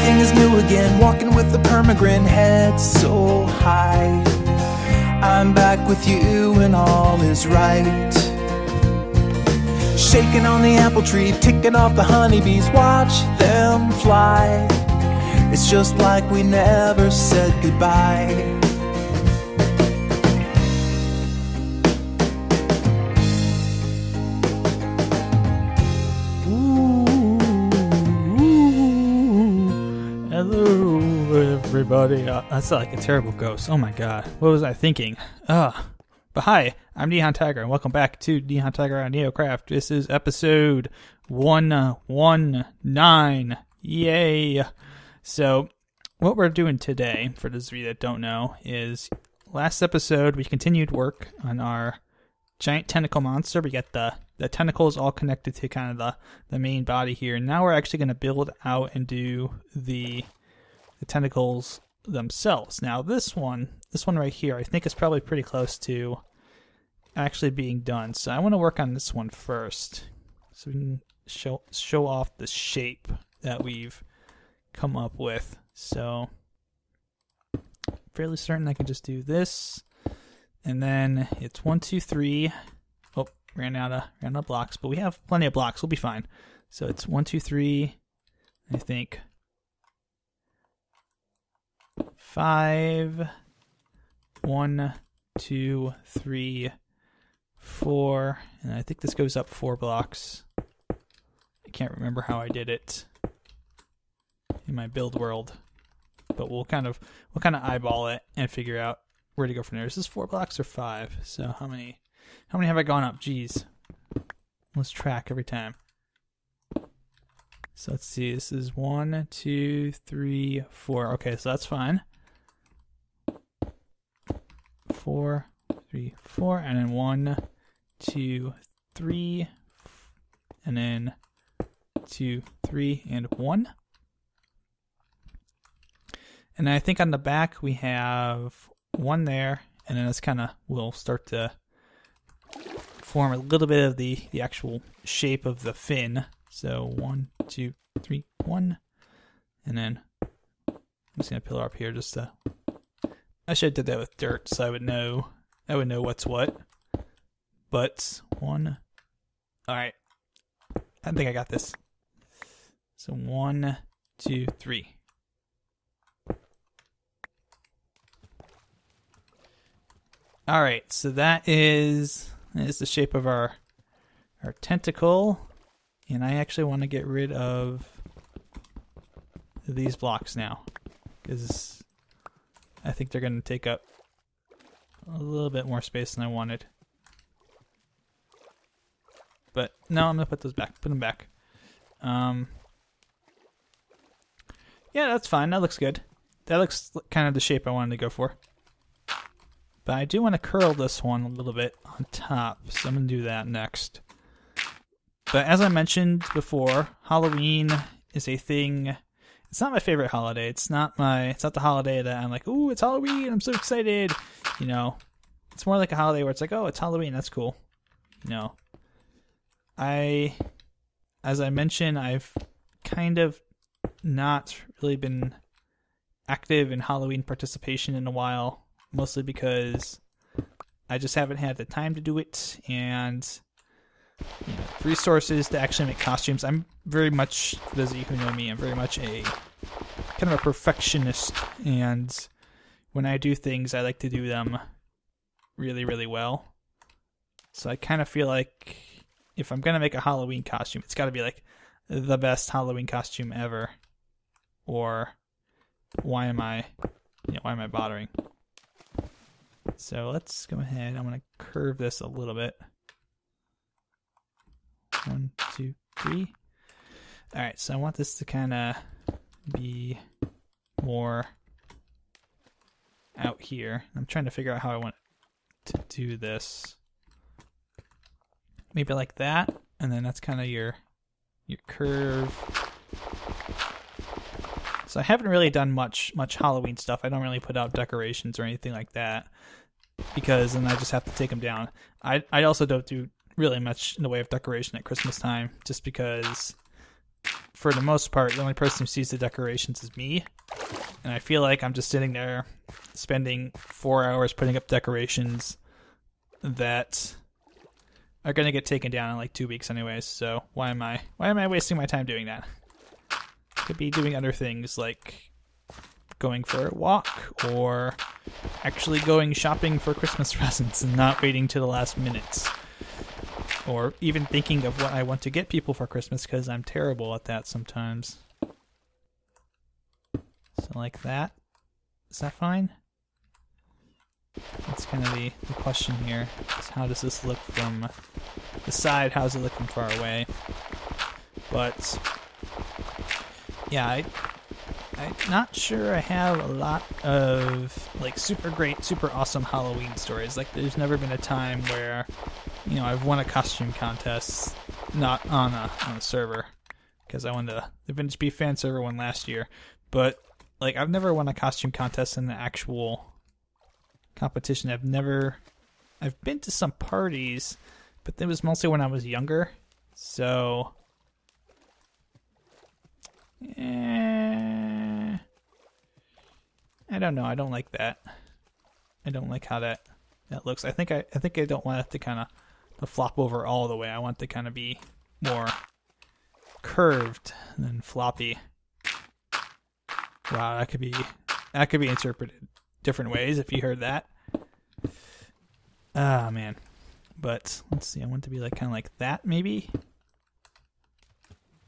Everything is new again, walking with a permagrin, head so high. I'm back with you and all is right. Shaking on the apple tree, ticking off the honeybees, watch them fly. It's just like we never said goodbye. Hello, everybody. That's like a terrible ghost. Oh my god. What was I thinking? But hi, I'm NihonTiger, and welcome back to NihonTiger on NeoCraft. This is episode 119. Yay! So, what we're doing today, for those of you that don't know, is last episode we continued work on our giant tentacle monster. We got the tentacles all connected to kind of the main body here. Now we're actually going to build out and do the tentacles themselves. Now this one right here, I think is probably pretty close to actually being done. So I want to work on this one first, so we can show off the shape that we've come up with. So fairly certain I can just do this, and then it's 1, 2, 3. Oh, ran out of blocks, but we have plenty of blocks. We'll be fine. So it's 1, 2, 3. I think 5. 1, 2, 3, 4, and I think this goes up 4 blocks. I can't remember how I did it in my build world, but we'll kind of eyeball it and figure out where to go from there. Is this 4 blocks or 5? So how many have I gone up? Jeez, let's track every time. So let's see. This is 1, 2, 3, 4. Okay, so that's fine. 4, 3, 4, and then 1, 2, 3, and then 2, 3, and 1. And I think on the back we have 1 there, and then it's we'll start to form a little bit of the actual shape of the fin. So 1, 2, 3, 1, and then I'm just gonna pillar up here just to. I should have did that with dirt so I would know what's what. But 1. Alright. I think I got this. So 1, 2, 3. Alright, so that is the shape of our tentacle. And I actually want to get rid of these blocks now, because I think they're going to take up a little bit more space than I wanted. But no, I'm going to put those back. Put them back. Yeah, that's fine. That looks good. That looks kind of the shape I wanted to go for. But I do want to curl this one a little bit on top, so I'm going to do that next. But as I mentioned before, Halloween is a thing. It's not my favorite holiday. It's not the holiday that I'm like, ooh, it's Halloween, I'm so excited. You know, it's more like a holiday where it's like, oh, it's Halloween, that's cool. You know, as I mentioned, I've kind of not really been active in Halloween participation in a while, mostly because I just haven't had the time to do it, and resources to actually make costumes. I'm very much, for those of you who know me, I'm very much a kind of a perfectionist, and when I do things, I like to do them really, really well. So I kind of feel like if I'm gonna make a Halloween costume, it's got to be like the best Halloween costume ever, or why am I bothering? So let's go ahead. I'm gonna curve this a little bit. 1, 2, 3. Alright, so I want this to kind of be more out here. I'm trying to figure out how I want to do this. Maybe like that, and then that's kind of your curve. So I haven't really done much Halloween stuff. I don't really put out decorations or anything like that, because then I just have to take them down. I also don't do really much in the way of decoration at Christmas time, just because for the most part, the only person who sees the decorations is me. And I feel like I'm just sitting there spending 4 hours putting up decorations that are going to get taken down in like 2 weeks anyways. So why am I wasting my time doing that? Could be doing other things like going for a walk or actually going shopping for Christmas presents and not waiting to the last minute. Or even thinking of what I want to get people for Christmas, because I'm terrible at that sometimes. So like that. Is that fine? That's kind of the question here. Is how does this look from the side? How does it look from far away? But yeah, I'm not sure I have a lot of like super great, super awesome Halloween stories. Like there's never been a time where, you know, I've won a costume contest, not on a server, because I won the Vintage Beef fan server one last year. But like I've never won a costume contest in the actual competition. I've been to some parties, but it was mostly when I was younger. So I don't know. I don't like that. I don't like how that looks. I think I don't want it to kind of to flop over all the way. I want it to kind of be more curved than floppy. Wow, that could be interpreted different ways if you heard that. Ah, man. But let's see. I want it to be like kind of like that maybe,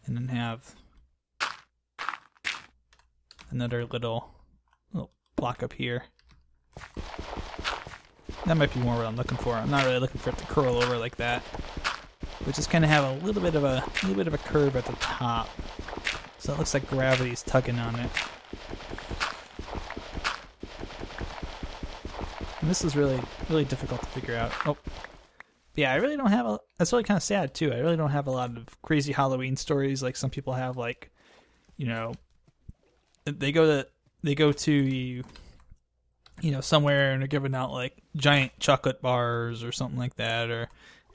and then have another little block up here. That might be more what I'm looking for. I'm not really looking for it to curl over like that, but just kind of have a little bit of a curve at the top, so it looks like gravity's tugging on it. And this is really difficult to figure out. Oh, yeah, I really don't have a. That's really kind of sad too. I really don't have a lot of crazy Halloween stories like some people have. Like, you know, they go to you know, somewhere and they're giving out like giant chocolate bars or something like that, or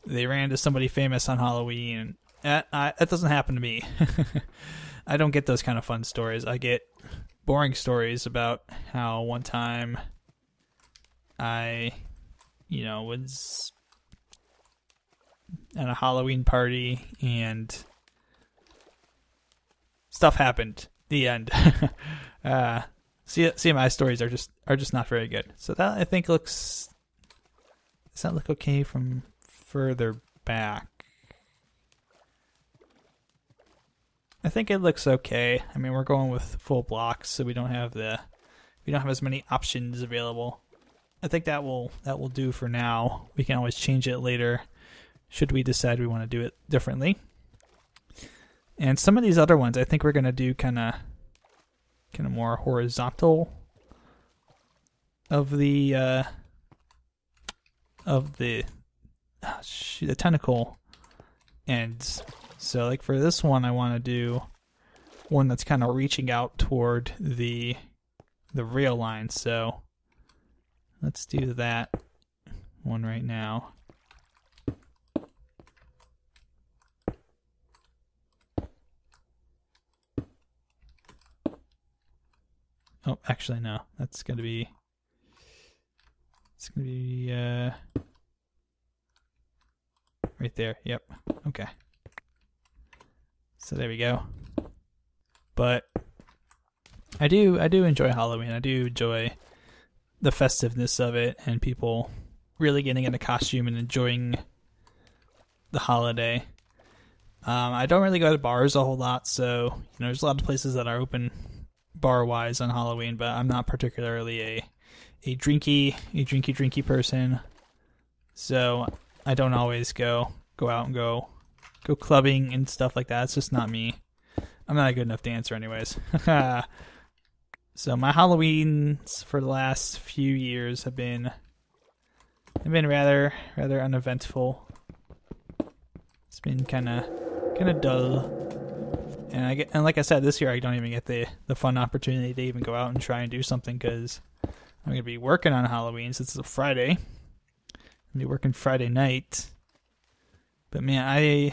they ran into somebody famous on Halloween. And that doesn't happen to me. I don't get those kind of fun stories. I get boring stories about how one time I, you know, was at a Halloween party and stuff happened. The end. CMI stories are just not very good. So that I think does that look okay from further back? I think it looks okay. I mean, we're going with full blocks, so we don't have as many options available. I think that will do for now. We can always change it later should we decide we want to do it differently. And some of these other ones, I think we're going to do kind of more horizontal of the tentacle ends. So like for this one, I want to do one that's kind of reaching out toward the rail line. So let's do that one right now. Oh, actually, no. It's gonna be right there. Yep. Okay. So there we go. But I do enjoy Halloween. I do enjoy the festiveness of it and people really getting into costume and enjoying the holiday. I don't really go to bars a whole lot, so you know, there's a lot of places that are open bar-wise on Halloween, but I'm not particularly a drinky person, so I don't always go out and go clubbing and stuff like that. It's just not me. I'm not a good enough dancer anyways. So my Halloweens for the last few years have been rather uneventful. It's been kind of dull. And like I said, this year I don't even get the fun opportunity to even go out and try and do something because I'm going to be working on Halloween since it's a Friday. I'm going to be working Friday night. But man, I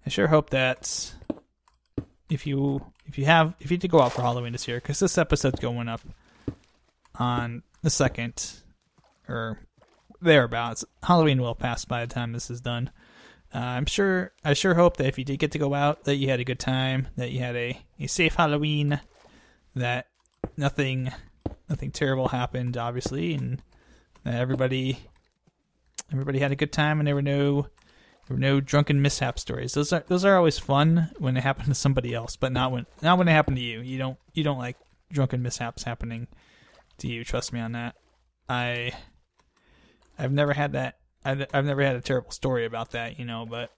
sure hope that if you did go out for Halloween this year, because this episode's going up on the 2nd or thereabouts. Halloween will pass by the time this is done. I sure hope that if you did get to go out, that you had a good time, that you had a safe Halloween, that nothing terrible happened, obviously, and that everybody had a good time, and there were no drunken mishap stories. Those are always fun when they happen to somebody else, but not when they happen to you. You don't like drunken mishaps happening to you. Trust me on that. I've never had that. I've never had a terrible story about that, but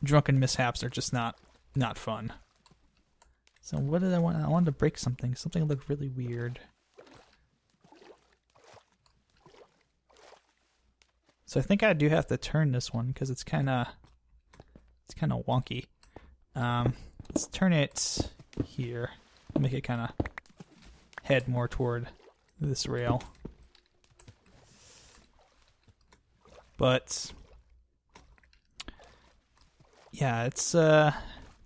drunken mishaps are just not fun. So what did I want? I wanted to break something. Something looked really weird. So I think I do have to turn this one because it's kind of wonky. Let's turn it here. Make it kind of head more toward this rail. But yeah, it's an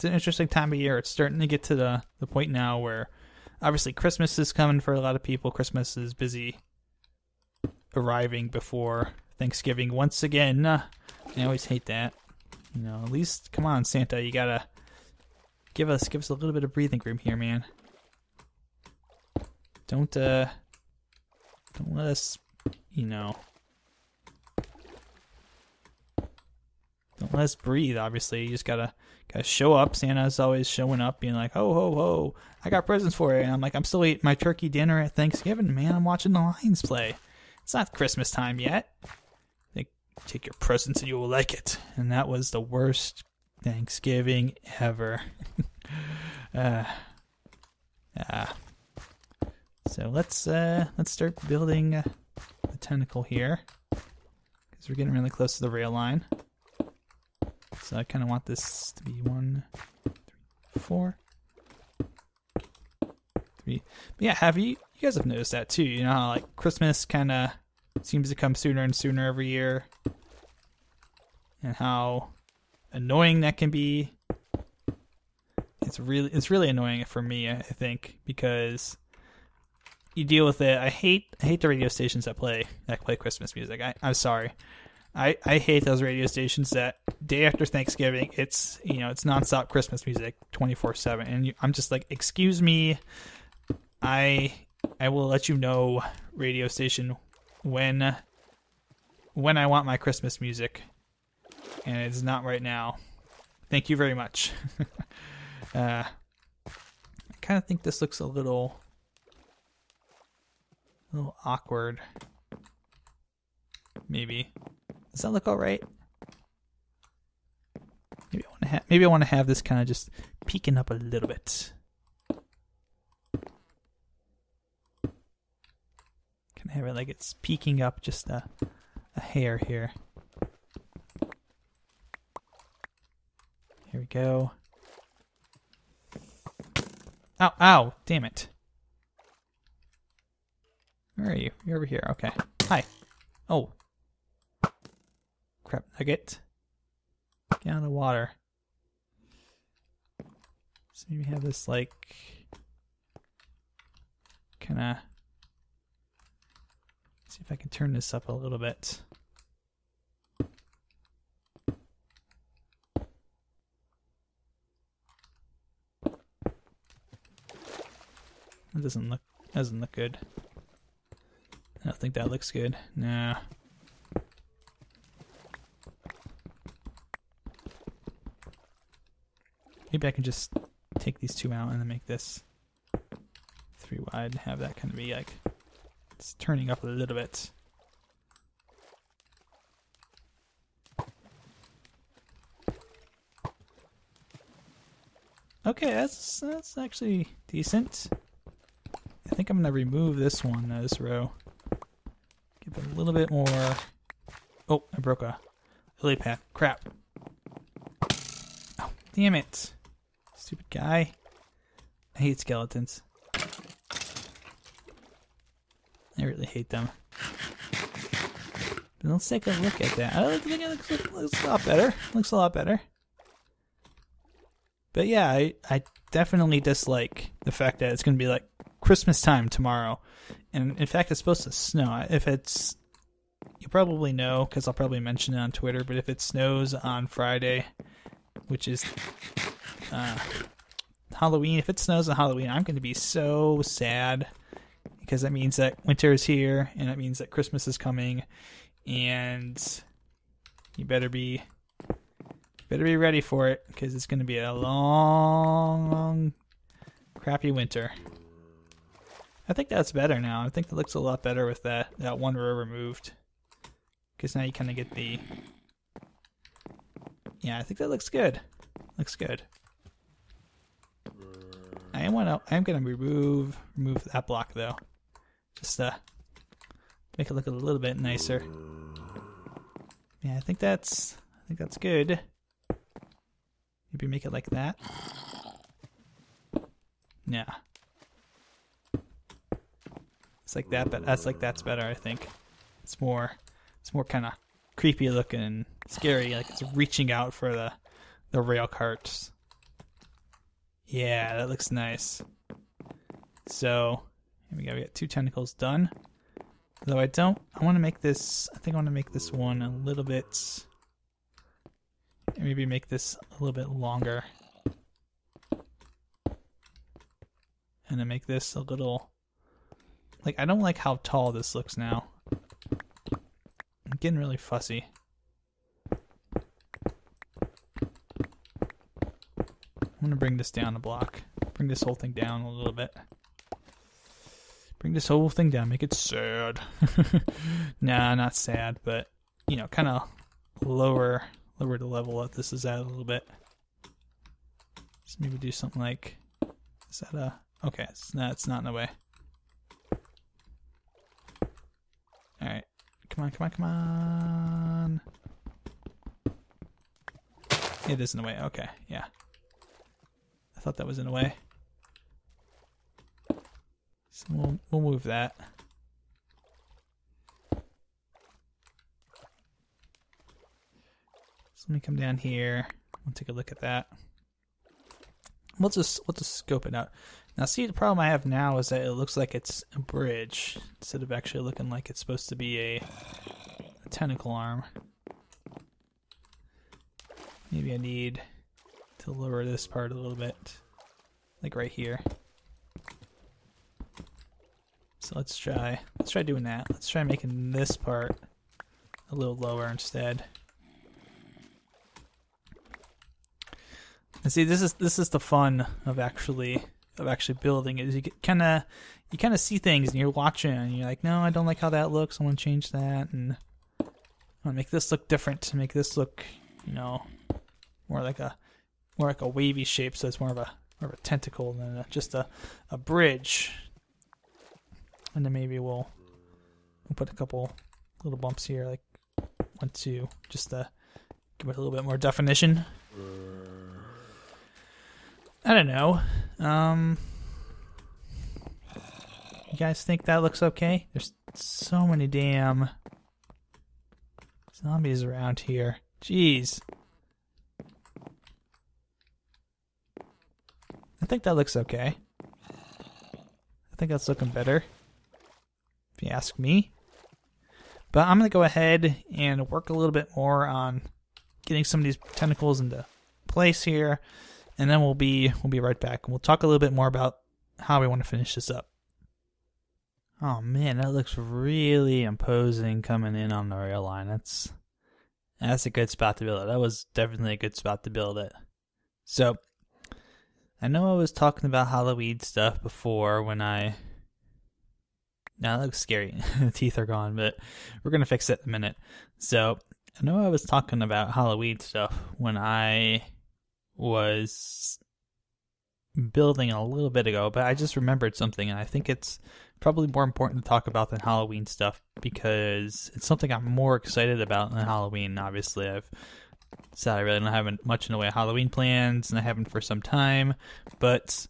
interesting time of year. It's starting to get to the point now where obviously Christmas is coming for a lot of people. Christmas is busy arriving before Thanksgiving once again. I always hate that. At least come on, Santa, you gotta give us a little bit of breathing room here, man. Don't let us, don't let us breathe, obviously. You just gotta show up. Santa's always showing up, being like, ho, ho, ho, I got presents for you. And I'm like, I'm still eating my turkey dinner at Thanksgiving, man. I'm watching the Lions play. It's not Christmas time yet. Take your presents and you will like it. And that was the worst Thanksgiving ever. So let's start building the tentacle here, because we're getting really close to the rail line. So I kind of want this to be 1, 3, 4, 3. But yeah, you guys have noticed that too? You know how like Christmas kind of seems to come sooner and sooner every year, and how annoying that can be. It's really annoying for me, I think, because you deal with it. I hate the radio stations that play Christmas music. I'm sorry. I hate those radio stations that day after Thanksgiving, it's nonstop Christmas music 24/7, and I'm just like, excuse me, I will let you know, radio station, when I want my Christmas music, and it's not right now. Thank you very much. I kind of think this looks a little awkward. Maybe. Does that look all right? Maybe I want to have this kind of just peeking up a little bit. Can I have it like it's peeking up just a hair here? Here we go. Ow, ow, damn it. Where are you? You're over here. Okay. Hi. Oh. Crap nugget. Get out of the water. So maybe have this like kinda see if I can turn this up a little bit. It doesn't look good. I don't think that looks good. No. Maybe I can just take these two out and then make this 3 wide. Have that kind of be like it's turning up a little bit. Okay, that's actually decent. I think I'm gonna remove this one, this row. Give it a little bit more. Oh, I broke a lily pad. Crap. Oh, damn it. Stupid guy. I hate skeletons. I really hate them. But let's take a look at that. I think it looks a lot better. Looks a lot better. But yeah, I definitely dislike the fact that it's going to be like Christmas time tomorrow. And in fact, it's supposed to snow. If it's, you probably know, because I'll probably mention it on Twitter, but if it snows on Friday, which is Halloween, if it snows on Halloween, I'm going to be so sad, because that means that winter is here, and it means that Christmas is coming, and you better be ready for it, because it's going to be a long, crappy winter. I think that's better now. I think it looks a lot better with that one row removed, because now you kind of get the... Yeah, I think that looks good. Looks good. I'm gonna remove that block though, just to make it look a little bit nicer. Yeah, I think that's good. Maybe make it like that. Yeah, it's like that, but that's better. I think it's more kind of creepy looking and scary, like it's reaching out for the rail carts. Yeah, that looks nice. So here we go. We got 2 tentacles done. Though I want to make this. I think I want to make this one a little bit. Maybe make this a little bit longer, and then make this a little. Like, I don't like how tall this looks now. I'm getting really fussy. I'm gonna bring this down a block. Bring this whole thing down a little bit. Bring this whole thing down. Make it sad. Nah, not sad, but you know, kind of lower the level that this is at a little bit. So maybe do something like, is that a? Okay, it's not in the way. All right, come on. It is in the way. Okay, yeah. I thought that was in the way. So we'll move that. So let me come down here. We'll take a look at that. We'll just scope it out. Now, see, the problem I have now is that it looks like it's a bridge instead of actually looking like it's supposed to be a tentacle arm. Maybe I need to lower this part a little bit, like right here. So let's try doing that. Let's try making this part a little lower instead. And see, this is the fun of actually building, is you kind of see things and you're watching and you're like, no, I don't like how that looks. I want to change that, and I want to make this look different, to make this look, you know, more like a wavy shape, so it's more of a tentacle than just a bridge. And then maybe we'll put a couple little bumps here, like 1, 2, just to give it a little bit more definition. I don't know. You guys think that looks okay? There's so many damn zombies around here. Jeez. I think that looks okay. I think that's looking better, if you ask me. But I'm going to go ahead and work a little bit more on getting some of these tentacles into place here, and then we'll be right back, and we'll talk a little bit more about how we want to finish this up. Oh man, that looks really imposing coming in on the rail line. That's a good spot to build it. That was definitely a good spot to build it. So I know I was talking about Halloween stuff before when now that looks scary. The teeth are gone, but we're going to fix it in a minute. So I know I was talking about Halloween stuff when I was building a little bit ago, but I just remembered something, and I think it's probably more important to talk about than Halloween stuff, because it's something I'm more excited about than Halloween. Obviously, I've said I really don't have much in the way of Halloween plans, and I haven't for some time, but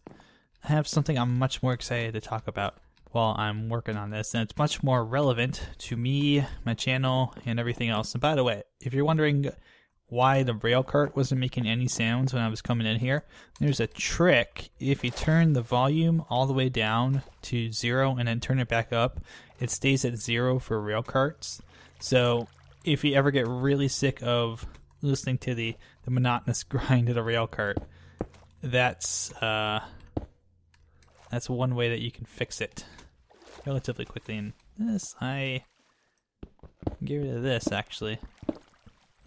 I have something I'm much more excited to talk about while I'm working on this, and it's much more relevant to me, my channel, and everything else. And by the way, if you're wondering why the rail cart wasn't making any sounds when I was coming in here. There's a trick. If you turn the volume all the way down to 0 and then turn it back up, it stays at 0 for rail carts. So if you ever get really sick of listening to the monotonous grind of a rail cart, that's one way that you can fix it relatively quickly. And this, I get rid of this actually.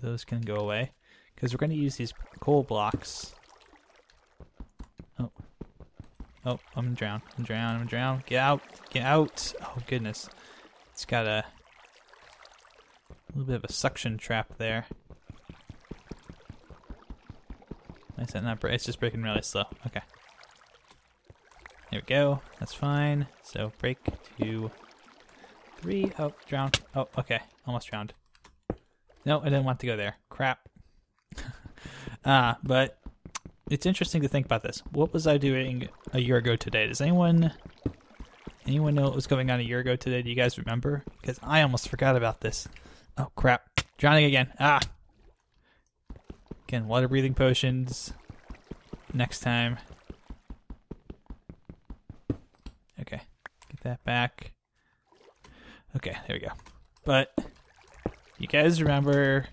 Those can go away because we're going to use these coal blocks. Oh, I'm gonna drown. I'm gonna drown. Get out! Get out! Oh goodness, it's got a little bit of a suction trap there. Is that not break? It's just breaking really slow. Okay. There we go. That's fine. So break 2, 3. Oh, drown. Oh, okay. Almost drowned. No, I didn't want to go there. Crap. But it's interesting to think about this. What was I doing a year ago today? Does anyone know what was going on a year ago today? Do you guys remember? Because I almost forgot about this. Oh, crap. Drowning again. Ah! Again, water breathing potions. Next time. Okay. Get that back. Okay, there we go. But you guys remember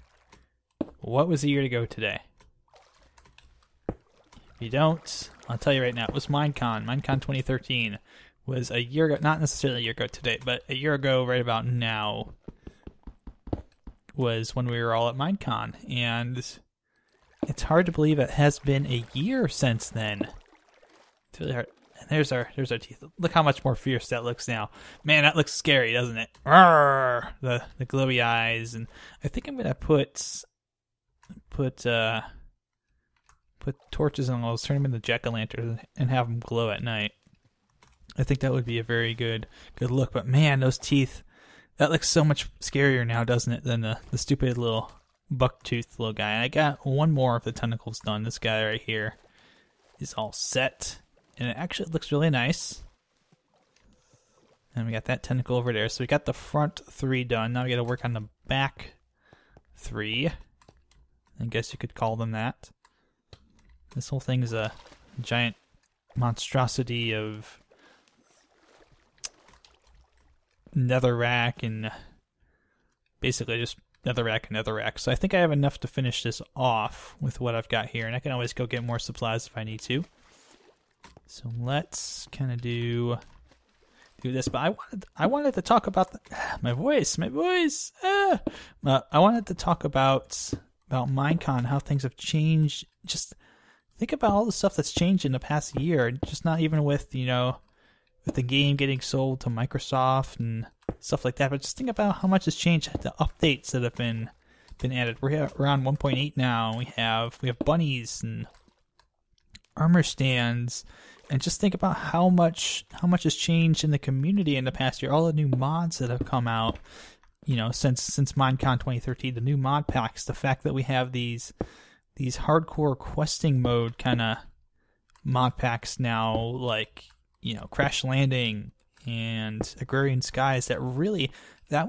what was a year ago today? If you don't, I'll tell you right now. It was Minecon. Minecon 2013 was a year ago. Not necessarily a year ago today, but a year ago right about now was when we were all at Minecon. And it's hard to believe it has been a year since then. It's really hard. And there's our teeth. Look how much more fierce that looks now. Man, that looks scary, doesn't it? Arrgh! The glowy eyes. And I think I'm gonna put torches on those, turn them into jack-o'-lanterns, and have them glow at night. I think that would be a very good look. But man, those teeth, that looks so much scarier now, doesn't it, than the stupid little buck-toothed little guy. And I got one more of the tentacles done. This guy right here is all set. And it actually looks really nice. And we got that tentacle over there. So we got the front 3 done. Now we got to work on the back 3. I guess you could call them that. This whole thing is a giant monstrosity of netherrack and basically just netherrack and netherrack. So I think I have enough to finish this off with what I've got here. And I can always go get more supplies if I need to. So let's kind of do this, but I wanted to talk about my voice. I wanted to talk about Minecon, how things have changed. Just think about all the stuff that's changed in the past year. Just not even with with the game getting sold to Microsoft and stuff like that, but just think about how much has changed. The updates that have been added. We're around 1.8 now. We have bunnies and armor stands. And just think about how much has changed in the community in the past year. All the new mods that have come out, since Minecon 2013, the new mod packs, the fact that we have these hardcore questing mode kind of mod packs now, like Crash Landing and Agrarian Skies. That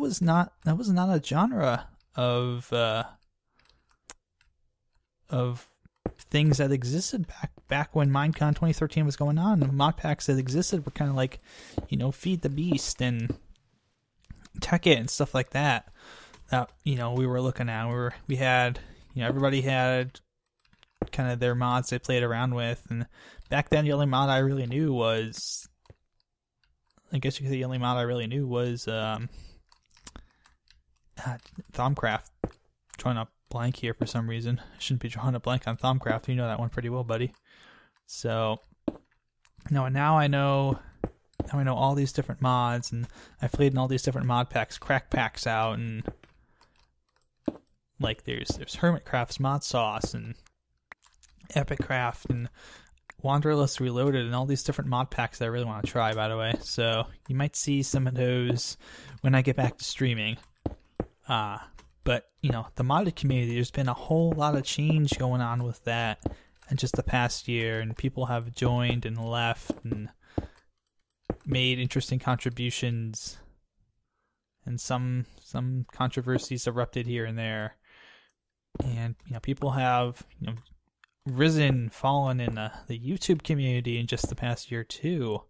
was not a genre of things that existed back when Minecon 2013 was going on. The mod packs that existed were kind of like, Feed the Beast and Tech It and stuff like that. That we were looking at. We had everybody had kind of their mods they played around with, and back then the only mod I really knew was, I guess you could say the only mod I really knew was Thaumcraft. Drawing a blank here for some reason. I shouldn't be drawing a blank on Thaumcraft. You know that one pretty well, buddy. So now I know all these different mods, and I've played in all these different mod packs, crack packs out, and like there's Hermitcraft's mod sauce and Epicraft and Wanderlust Reloaded and all these different mod packs that I really want to try, by the way. So you might see some of those when I get back to streaming. But, the modded community, there's been a whole lot of change going on with that in just the past year, and people have joined and left and made interesting contributions, and some controversies erupted here and there. And people have fallen in the YouTube community in just the past year too.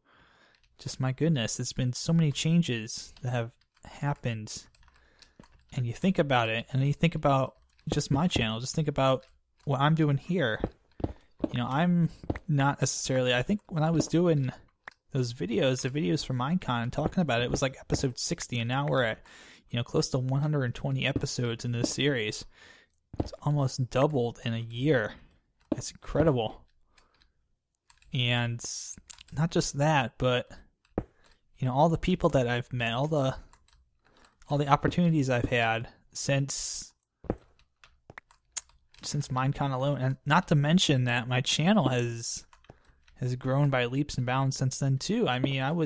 Just my goodness, there's been so many changes that have happened. And you think about it, and then you think about just my channel. Just think about what I'm doing here. I'm not necessarily. I think when I was doing those videos, the videos for Minecon and talking about it, it was like episode 60, and now we're at close to 120 episodes in this series. It's almost doubled in a year. It's incredible. And not just that, but all the people that I've met, all the opportunities I've had since Minecon alone, and not to mention that my channel has grown by leaps and bounds since then too. I mean, I'm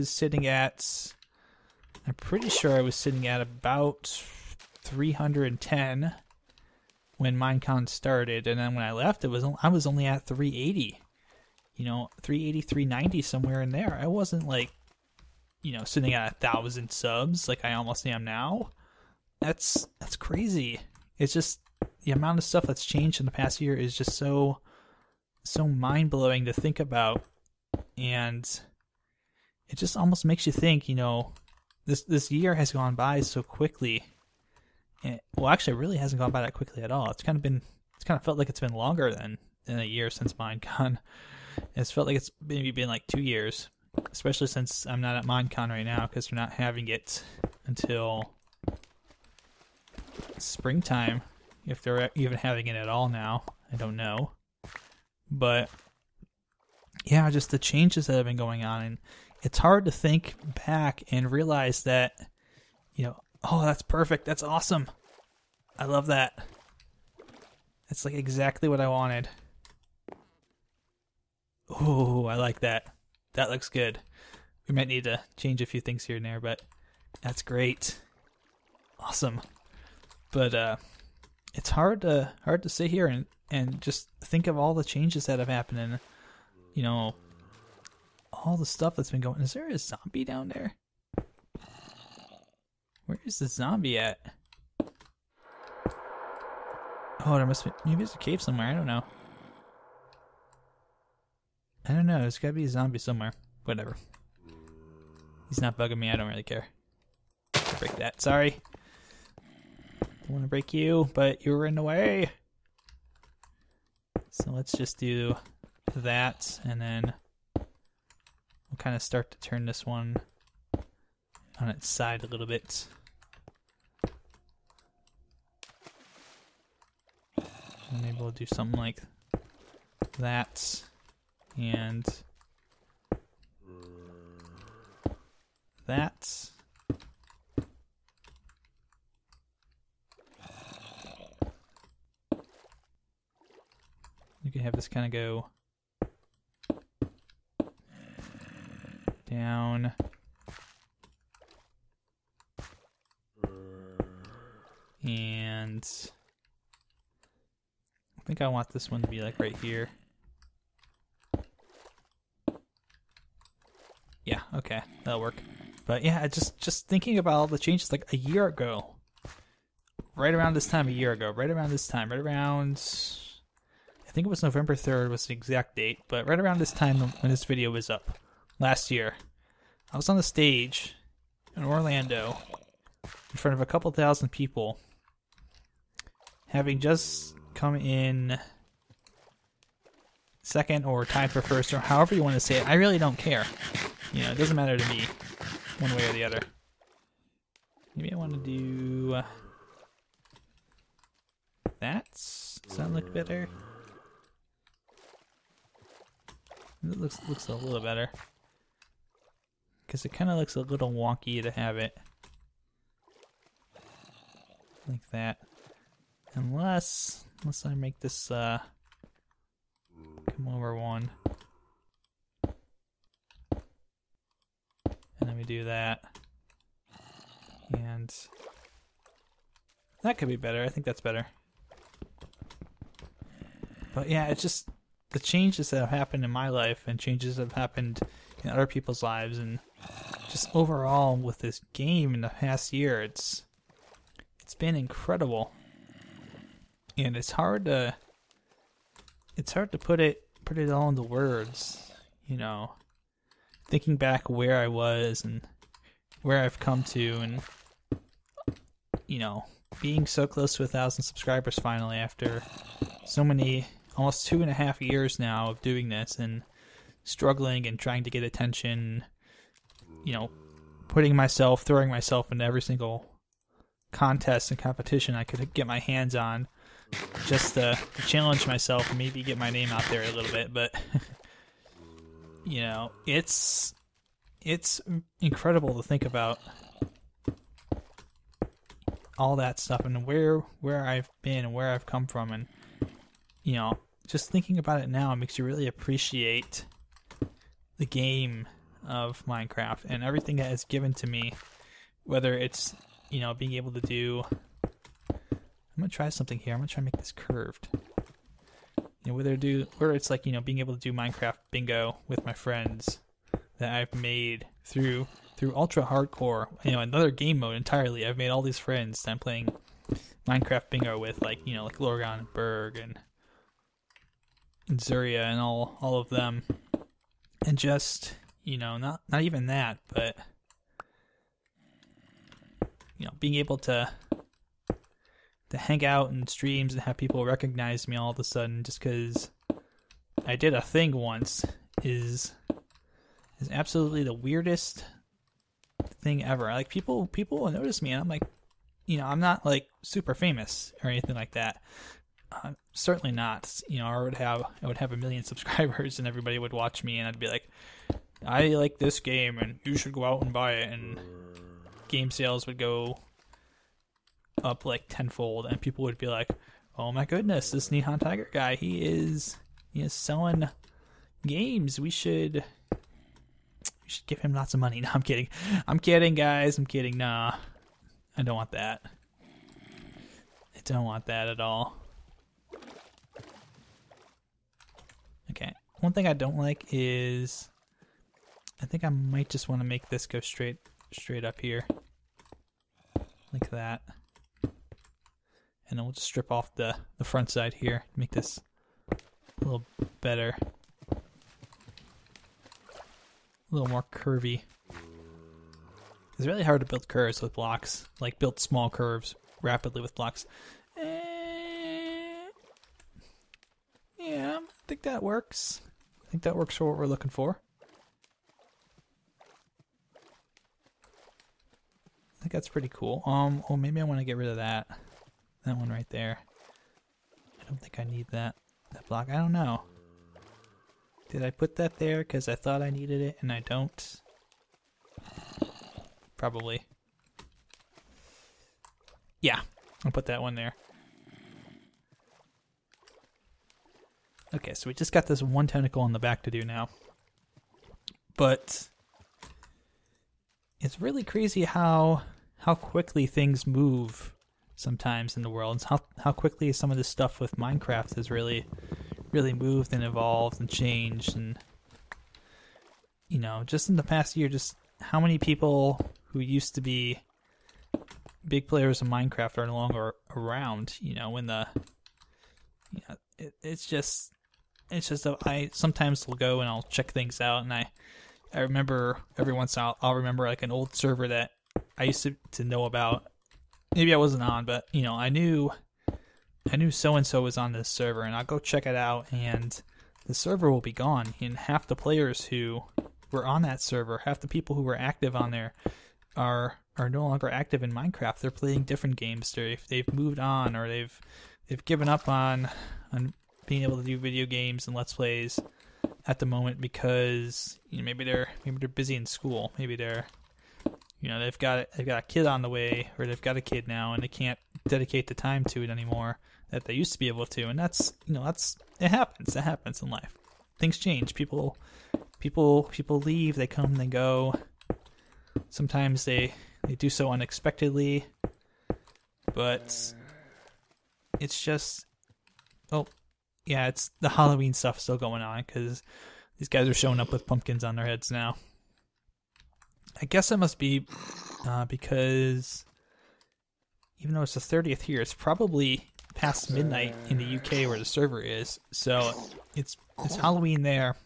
pretty sure I was sitting at about 310 when Minecon started, and then when I left, I was only at 380. 380, 390, somewhere in there. I wasn't like, sitting at 1,000 subs like I almost am now. That's crazy. It's just the amount of stuff that's changed in the past year is just so mind-blowing to think about, and it just almost makes you think, this year has gone by so quickly. Well, actually, it really hasn't gone by that quickly at all. It's kind of felt like it's been longer than a year since Minecon. It's felt like it's maybe been like 2 years, especially since I'm not at Minecon right now because they're not having it until springtime, if they're even having it at all now. I don't know. But yeah, just the changes that have been going on, and it's hard to think back and realize that, oh, that's perfect, that's awesome, I love that. It's like exactly what I wanted. Oh, I like that. That looks good. We might need to change a few things here and there, but that's great. Awesome. But it's hard to sit here and just think of all the changes that have happened, and all the stuff that's been going. Is there a zombie down there? Where is the zombie at? Oh, there must be. Maybe there's a cave somewhere. I don't know. There's gotta be a zombie somewhere. Whatever. He's not bugging me. I don't really care. I'll break that. Sorry. Don't want to break you, but you were in the way. So let's just do that, and then we'll kind of start to turn this one on its side a little bit. And maybe we'll do something like that, and that. You can have this kind of go down, and I think I want this one to be like right here. Yeah, okay, that'll work. But yeah, just thinking about all the changes, like a year ago, right around this time, I think it was November 3rd was the exact date, but right around this time when this video was up, last year, I was on the stage in Orlando in front of a couple thousand people, having just come in second or tied for first, or however you want to say it. I really don't care. It doesn't matter to me, one way or the other. Maybe I want to do that. Does that look better? It looks a little better, because it kind of looks a little wonky to have it like that, unless I make this come over one, and then we do that, and that could be better. I think that's better. But yeah, it's just the changes that have happened in my life and changes that have happened in other people's lives, and just overall with this game in the past year, it's been incredible. and it's hard to put it all into words, you know. Thinking back where I was and where I've come to, and you know, being so close to 1,000 subscribers finally after so many, almost 2.5 years now of doing this and struggling and trying to get attention, you know, throwing myself into every single contest and competition I could get my hands on, just to challenge myself and maybe get my name out there a little bit. But you know, it's incredible to think about all that stuff and where I've been and where I've come from, and you know, just thinking about it now makes you really appreciate the game of Minecraft and everything that it's given to me, whether it's, you know, being able to do, I'm gonna try something here. I'm gonna try to make this curved. You know, whether it's like, you know, being able to do Minecraft bingo with my friends that I've made through ultra hardcore, you know, another game mode entirely. I've made all these friends that I'm playing Minecraft bingo with, like, you know, like Lorgon and Berg and Zuria and all of them, and just, you know, not even that, but you know, being able to hang out in streams and have people recognize me all of a sudden just because I did a thing once is absolutely the weirdest thing ever. Like, people will notice me, and I'm like, you know, I'm not like super famous or anything like that. Certainly not. You know, I would have 1 million subscribers and everybody would watch me, and I'd be like, I like this game and you should go out and buy it, and game sales would go up like tenfold, and people would be like, oh my goodness, this NihonTiger guy, he is selling games. We should give him lots of money. No, I'm kidding. I'm kidding, guys. I'm kidding. Nah, I don't want that. I don't want that at all. Okay, one thing I don't like is, I think I might just want to make this go straight up here, like that. And then we'll just strip off the front side here, make this a little better, a little more curvy. It's really hard to build curves with blocks, like build small curves rapidly with blocks. Yeah, I think that works. I think that works for what we're looking for. I think that's pretty cool. Oh, maybe I want to get rid of that. That one right there. I don't think I need that block. I don't know. Did I put that there because I thought I needed it and I don't? Probably. Yeah, I'll put that one there. Okay, so we just got this one tentacle on the back to do now. But it's really crazy how quickly things move sometimes in the world, and how quickly some of this stuff with Minecraft has really moved and evolved and changed. And you know, just in the past year, just how many people who used to be big players of Minecraft are no longer around. You know, when it's just I sometimes will go and I'll check things out, and I remember every once in a while I'll remember like an old server that I used to know about. Maybe I wasn't on, but you know, I knew so and so was on this server, and I'll go check it out, and the server will be gone, and half the players who were on that server, half the people who were active on there are no longer active in Minecraft. They're playing different games. They've moved on, or they've given up on being able to do video games and let's plays at the moment because, you know, maybe they're busy in school. Maybe they're, you know, they've got a kid on the way, or they've got a kid now and they can't dedicate the time to it anymore that they used to be able to. And that's, you know, it happens. It happens in life. Things change. People leave, they come, they go. Sometimes they do so unexpectedly, but it's just, oh yeah, it's the Halloween stuff still going on because these guys are showing up with pumpkins on their heads now. I guess it must be because even though it's the 30th here, it's probably past midnight in the UK where the server is, so it's Halloween there.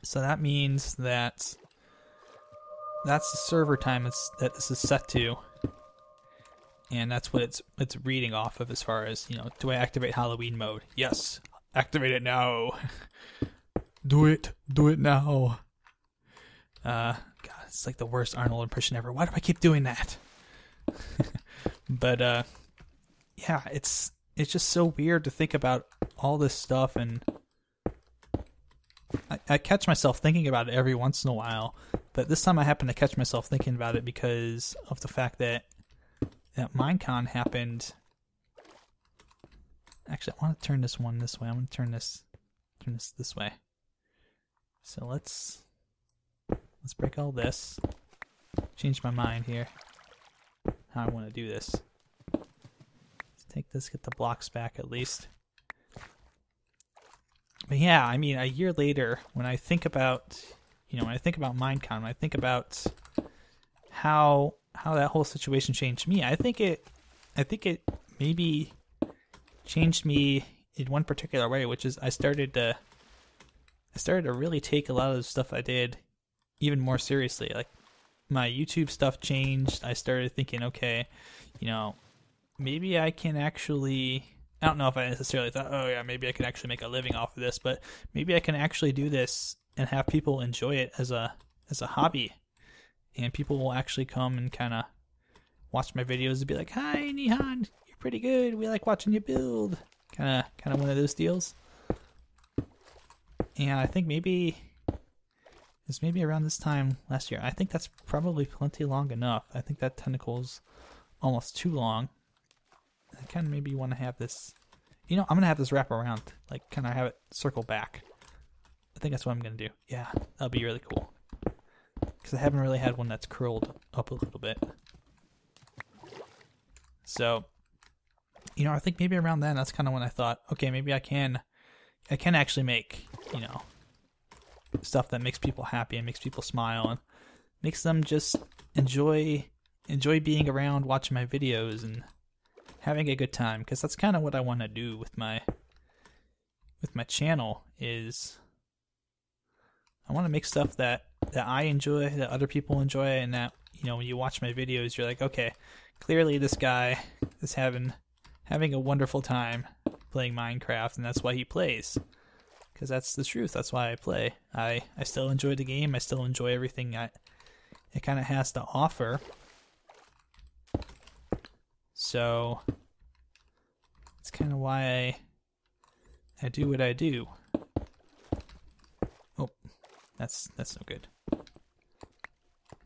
So that means that that's the server time that this is set to, and that's what it's reading off of as far as, you know, do I activate Halloween mode? Yes, activate it now. Do it now. God, it's like the worst Arnold impression ever. Why do I keep doing that? But yeah, it's just so weird to think about all this stuff, and I catch myself thinking about it every once in a while. But this time I happen to catch myself thinking about it because of the fact that Minecon happened. Actually, I want to turn this one this way. I'm going to turn this way. So let's break all this. Change my mind here. How I want to do this. Let's take this, get the blocks back at least. But yeah, I mean, a year later, when I think about, you know, when I think about Minecon, when I think about how that whole situation changed me, I think it maybe changed me in one particular way, which is I started to really take a lot of the stuff I did even more seriously. Like, my YouTube stuff changed. I started thinking, okay, you know, maybe I can actually, I don't know if I necessarily thought, oh yeah, maybe I can actually make a living off of this, but maybe I can actually do this and have people enjoy it as a hobby. And people will actually come and kind of watch my videos and be like, hi, Nihon, you're pretty good. We like watching you build. Kind of one of those deals. And I think maybe it's maybe around this time last year. I think that's probably plenty long enough. I think that tentacle's almost too long. I kind of maybe want to have this, you know, I'm going to have this wrap around, like kind of have it circle back. I think that's what I'm going to do. Yeah, that'll be really cool. Because I haven't really had one that's curled up a little bit. So, you know, I think maybe around then, that's kind of when I thought, okay, maybe I can actually make, you know, stuff that makes people happy and makes people smile and makes them just enjoy being around, watching my videos and having a good time. Because that's kind of what I want to do with my channel, is I want to make stuff that I enjoy, that other people enjoy, and that, you know, when you watch my videos, you're like, okay, clearly this guy is having a wonderful time playing Minecraft, and that's why he plays. Because that's the truth. That's why I play. I still enjoy the game. I still enjoy everything it kind of has to offer. So it's kind of why I do what I do. Oh, that's no good.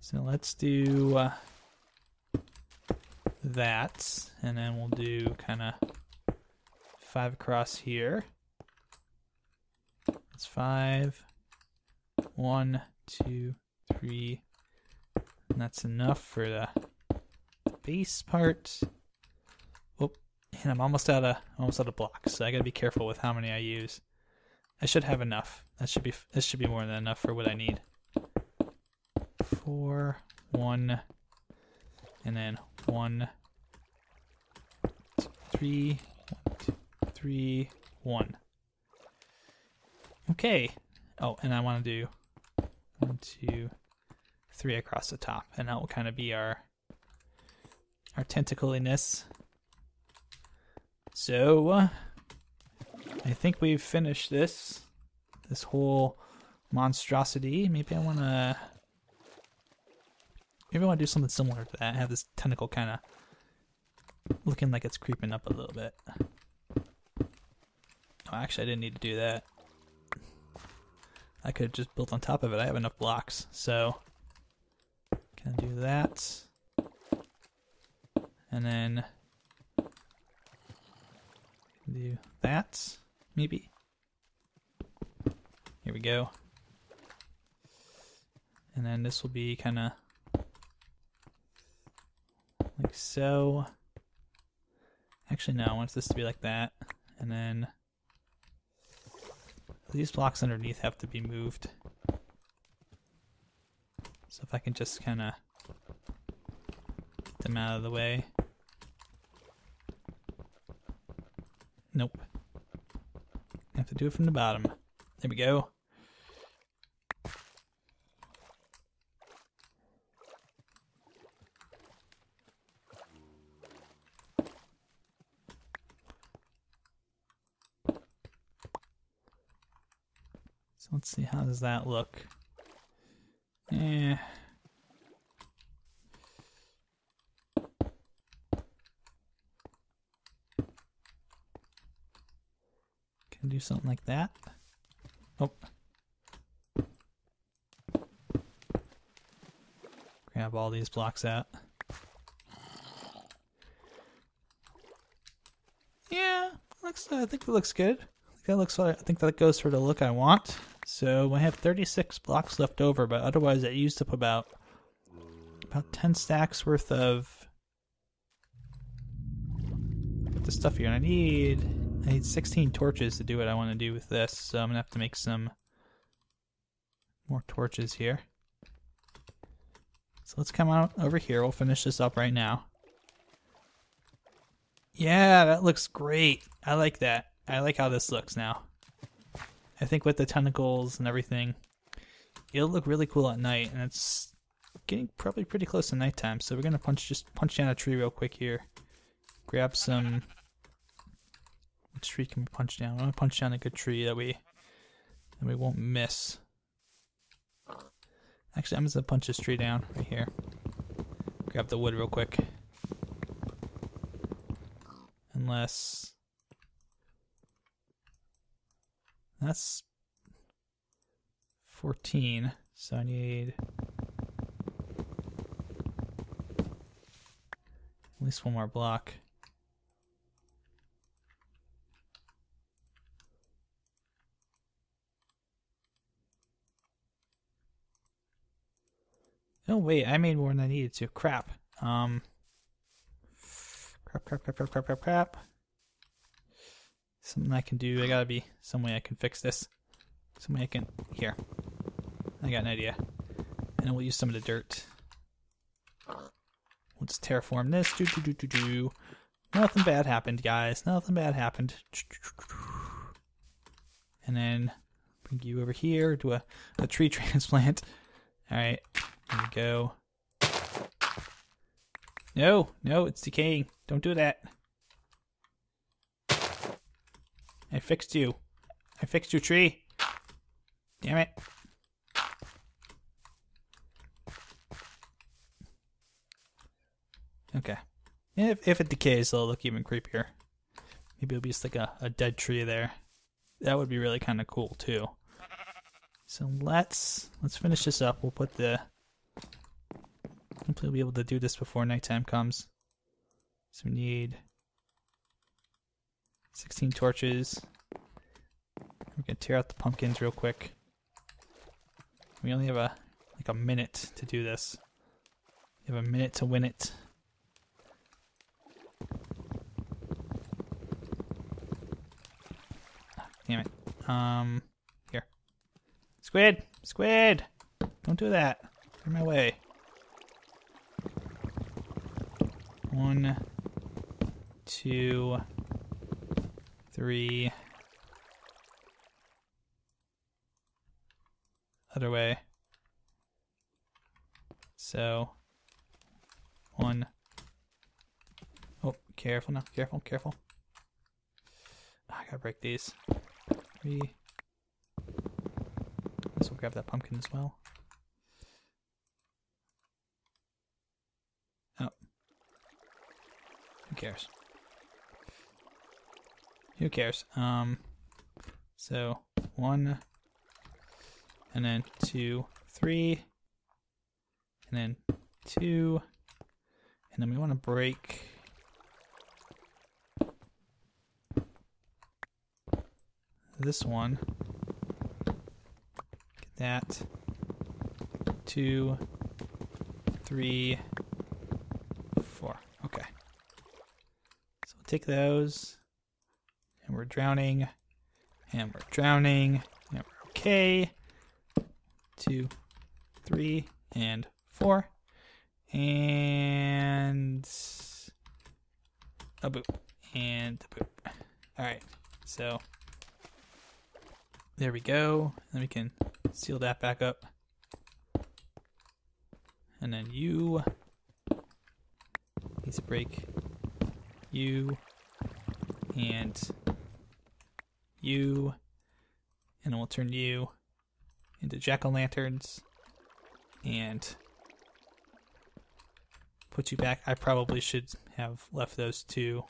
So let's do that, and then we'll do kind of 5 across here. It's 5, 1, 2, 3, and that's enough for the base part. Oh, and I'm almost out of blocks, so I gotta be careful with how many I use. I should have enough. This should be more than enough for what I need. 4, 1, and then 1, 2, 3, 1, 2, 3, 1. Okay. Oh, and I want to do 1, 2, 3 across the top, and that will kind of be our tentacliness. So I think we've finished this whole monstrosity. Maybe I want to do something similar to that. Have this tentacle kind of looking like it's creeping up a little bit. Oh, actually, I didn't need to do that. I could have just built on top of it. I have enough blocks, so can I do that? And then do that, maybe. Here we go. And then this will be kind of like so. Actually, no, I want this to be like that. And then these blocks underneath have to be moved. So if I can just kind of get them out of the way. Nope. Have to do it from the bottom. There we go. So let's see, how does that look? Eh. Can do something like that. Oh. Grab all these blocks out. Yeah, looks. I think it looks good. I think that goes for the look I want. So I have 36 blocks left over, but otherwise I used up about 10 stacks worth of the stuff you're gonna need. I need 16 torches to do what I want to do with this, so I'm gonna have to make some more torches here. So let's come out over here. We'll finish this up right now. Yeah, that looks great. I like that. I like how this looks now. I think with the tentacles and everything, it'll look really cool at night, and it's getting probably pretty close to nighttime, so we're gonna just punch down a tree real quick here. Grab some... Which tree can we punch down? I want to punch down a good tree that we won't miss. Actually, I'm just gonna punch this tree down right here. Grab the wood real quick. Unless... That's 14, so I need at least one more block. Oh wait, I made more than I needed to. Crap. Crap. Something I can do. I gotta be some way I can fix this. Some way I can... Here. I got an idea. And we'll use some of the dirt. Let's terraform this. Nothing bad happened, guys. Nothing bad happened. And then bring you over here. Do a tree transplant. Alright. There we go. No, it's decaying. Don't do that. I fixed you. I fixed your tree. Damn it. Okay. If it decays, it'll look even creepier. Maybe it'll be just like a dead tree there. That would be really kind of cool too. So let's finish this up. We'll put the... Hopefully we'll be able to do this before nighttime comes. So we need 16 torches. We're gonna tear out the pumpkins real quick. We only have like a minute to do this. We have a minute to win it. Damn it. Here. Squid! Don't do that. Get in my way. 1, 2, 3. Other way. So 1. Oh, careful now. Careful. I gotta break these. 3. This will grab that pumpkin as well. Oh. Who cares? Who cares? So 1, and then 2, 3, and then 2, and then we want to break this one. Get that. 2, 3, 4. Okay. So we'll take those. And we're drowning. And we're drowning. And we're okay. 2, 3, and 4. And a boop. And a boop. Alright, so there we go. Then we can seal that back up. And then you needs to break you and you, and then we'll turn you into jack-o'-lanterns and put you back. I probably should have left those two.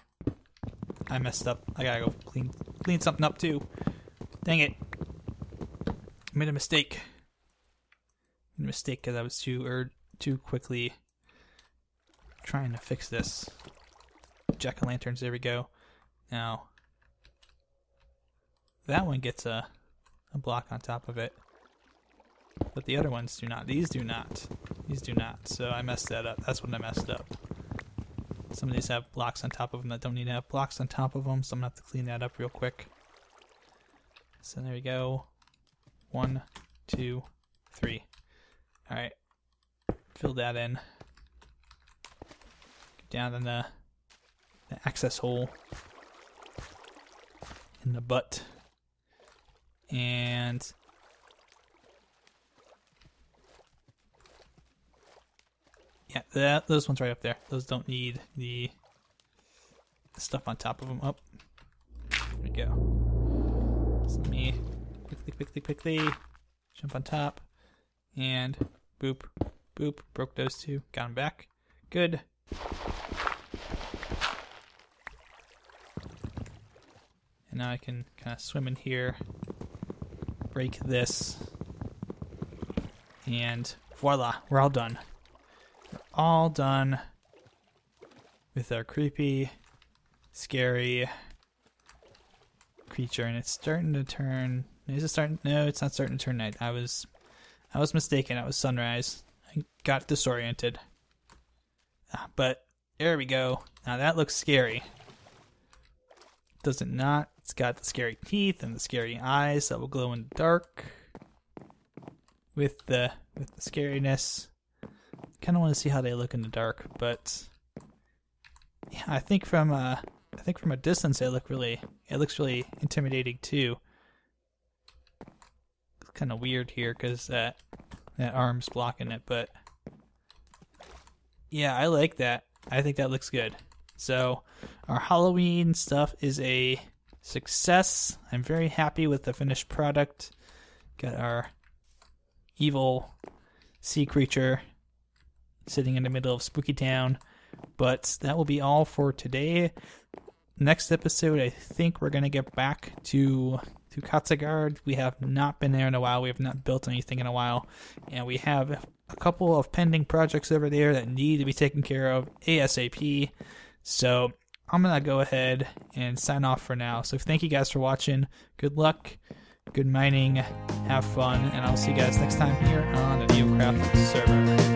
I messed up. I gotta go clean something up too. Dang it. I made a mistake. Because I was too quickly trying to fix this. Jack-o'-lanterns, there we go. Now, that one gets a block on top of it. But the other ones do not. These do not. These do not. So I messed that up. That's when I messed up. Some of these have blocks on top of them that don't need to have blocks on top of them, so I'm going to have to clean that up real quick. So there we go. 1, 2, 3. Alright. Fill that in. Down in the access hole. In the butt. And yeah, those ones right up there. Those don't need the stuff on top of them. Oh, there we go. So let me quickly jump on top. And boop, boop. Broke those two. Got them back. Good. And now I can kind of swim in here. Break this. And voila, we're all done. We're all done with our creepy, scary creature, and it's starting to turn. Is it starting? No, it's not starting to turn night. I was mistaken. It was sunrise. I got disoriented. But there we go. Now that looks scary. Does it not? It's got the scary teeth and the scary eyes that will glow in the dark. With the scariness. Kind of want to see how they look in the dark, but yeah, I think from a distance it looks really intimidating too. It's kind of weird here because that arm's blocking it, but yeah, I like that. I think that looks good. So our Halloween stuff is a success. I'm very happy with the finished product. Got our evil sea creature sitting in the middle of Spooky Town. But that will be all for today. Next episode, I think we're going to get back to Katzegard. We have not been there in a while. We have not built anything in a while. And we have a couple of pending projects over there that need to be taken care of ASAP. So I'm going to go ahead and sign off for now. So thank you guys for watching. Good luck. Good mining. Have fun. And I'll see you guys next time here on the NeoCraft server.